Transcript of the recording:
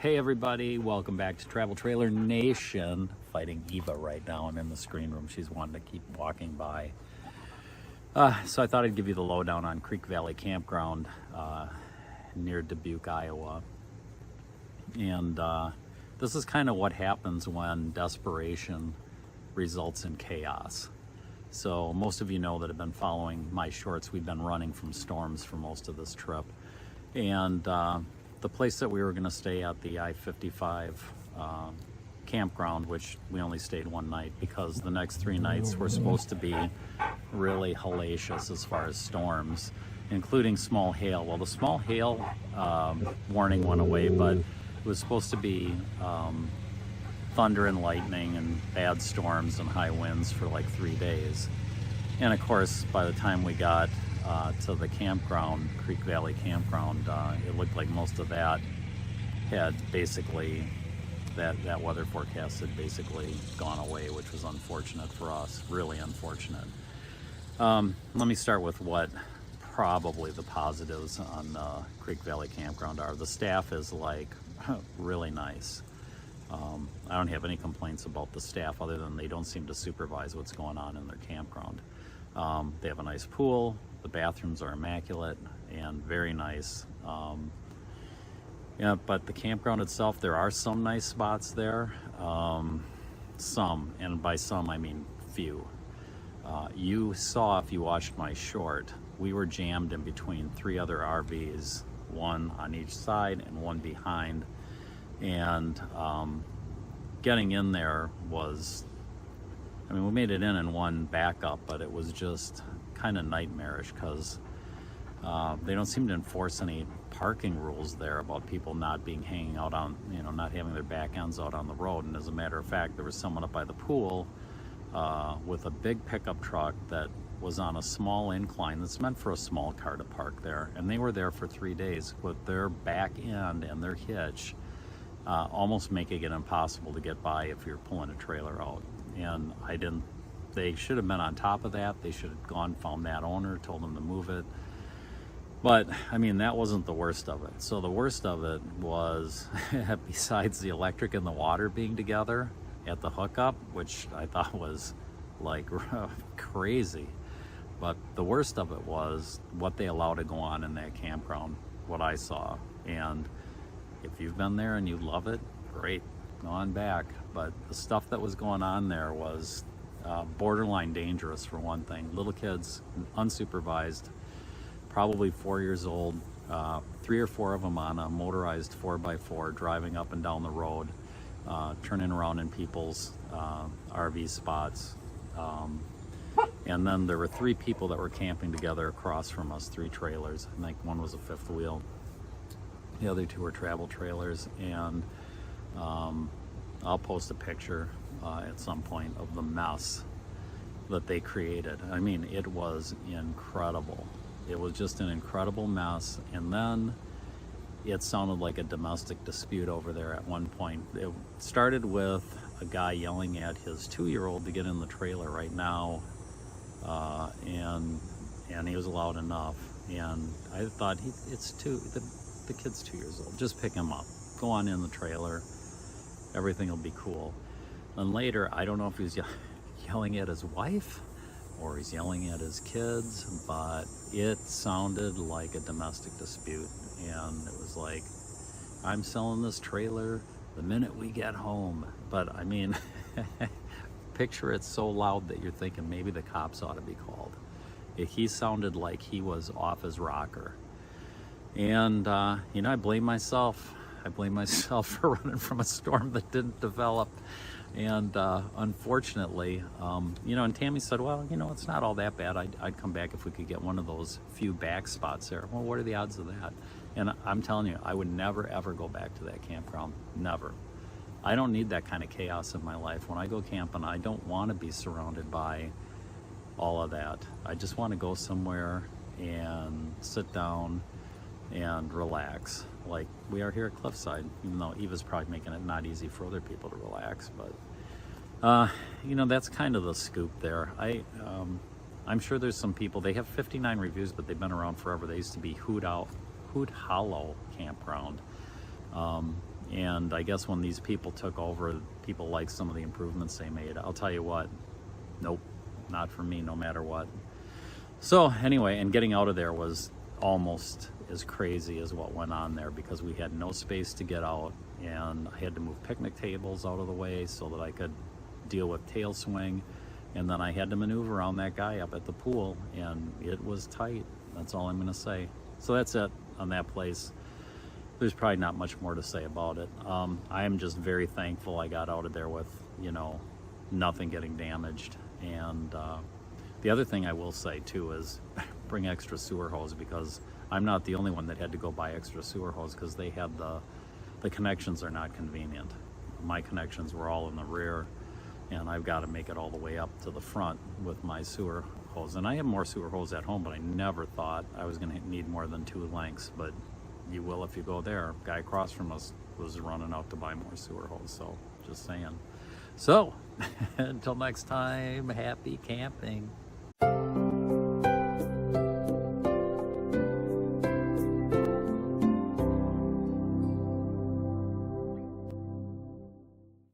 Hey everybody, welcome back to Travel Trailer Nation. Fighting Eva right now. I'm in the screen room. She's wanting to keep walking by. So I thought I'd give you the lowdown on Creek Valley Campground near Dubuque, Iowa. And this is kind of what happens when desperation results in chaos. So most of you know that have been following my shorts. We've been running from storms for most of this trip. And the place that we were going to stay at, the I55 Campground, which we only stayed one night because the next 3 nights were supposed to be really hellacious as far as storms, including small hail. Well, the small hail warning went away, but it was supposed to be thunder and lightning and bad storms and high winds for like 3 days. And of course, by the time we got to the campground, Creek Valley Campground, it looked like most of that had basically, that weather forecast had basically gone away, which was unfortunate for us, really unfortunate. Let me start with what probably the positives on Creek Valley Campground are. The staff is like really nice. I don't have any complaints about the staff other than they don't seem to supervise what's going on in their campground. They have a nice pool. The bathrooms are immaculate and very nice. Yeah, but the campground itself, there are some nice spots there. Some, and by some I mean few. You saw, if you watched my short, we were jammed in between 3 other RVs, one on each side and one behind. And getting in there was, I mean, we made it in one backup, but it was just kind of nightmarish because they don't seem to enforce any parking rules there about people not being hanging out on, you know, not having their back ends out on the road. And as a matter of fact, there was someone up by the pool with a big pickup truck that was on a small incline that's meant for a small car to park there. And they were there for 3 days with their back end and their hitch almost making it impossible to get by if you're pulling a trailer out. And they should have been on top of that. They should have gone, found that owner, told them to move it. But I mean, that wasn't the worst of it. So the worst of it was, besides the electric and the water being together at the hookup, which I thought was like crazy. But the worst of it was what they allow to go on in that campground, what I saw. And if you've been there and you love it, great, go on back. But the stuff that was going on there was borderline dangerous, for one thing. Little kids, unsupervised, probably 4 years old, 3 or 4 of them on a motorized 4x4 driving up and down the road, turning around in people's RV spots. And then there were 3 people that were camping together across from us, 3 trailers. I think one was a 5th wheel. The other 2 were travel trailers. And I'll post a picture at some point of the mess that they created. I mean, it was incredible. It was just an incredible mess. And then it sounded like a domestic dispute over there at one point. It started with a guy yelling at his 2-year-old to get in the trailer right now, and he was loud enough. And I thought, the kid's 2 years old. Just pick him up. Go on in the trailer. Everything will be cool. And later, I don't know if he was yelling at his wife or he's yelling at his kids, but it sounded like a domestic dispute. And it was like, I'm selling this trailer the minute we get home. But I mean, picture it so loud that you're thinking maybe the cops ought to be called. He sounded like he was off his rocker. And, you know, I blame myself. I blame myself for running from a storm that didn't develop. And unfortunately, you know, and Tammy said, well, you know, it's not all that bad. I'd come back if we could get one of those few back spots there. Well, what are the odds of that? And I'm telling you, I would never, ever go back to that campground. Never. I don't need that kind of chaos in my life. When I go camping, I don't want to be surrounded by all of that. I just want to go somewhere and sit down and relax, like we are here at Cliffside, even though Eva's probably making it not easy for other people to relax. But you know, that's kind of the scoop there. I'm sure there's some people, they have 59 reviews, but they've been around forever. They used to be Hoot Hollow Campground. And I guess when these people took over, people liked some of the improvements they made. I'll tell you what, nope, not for me, no matter what. So anyway, and getting out of there was almost as crazy as what went on there, because we had no space to get out, and I had to move picnic tables out of the way so that I could deal with tail swing, and then I had to maneuver around that guy up at the pool, and it was tight. That's all I'm gonna say. So that's it on that place. There's probably not much more to say about it. I am just very thankful I got out of there with, you know, nothing getting damaged. And the other thing I will say too is bring extra sewer hose, because I'm not the only one that had to go buy extra sewer hose, because they had the connections are not convenient. My connections were all in the rear, and I've got to make it all the way up to the front with my sewer hose. And I have more sewer hose at home, but I never thought I was going to need more than 2 lengths. But you will if you go there. Guy across from us was running out to buy more sewer hose, so just saying. So until next time, happy camping.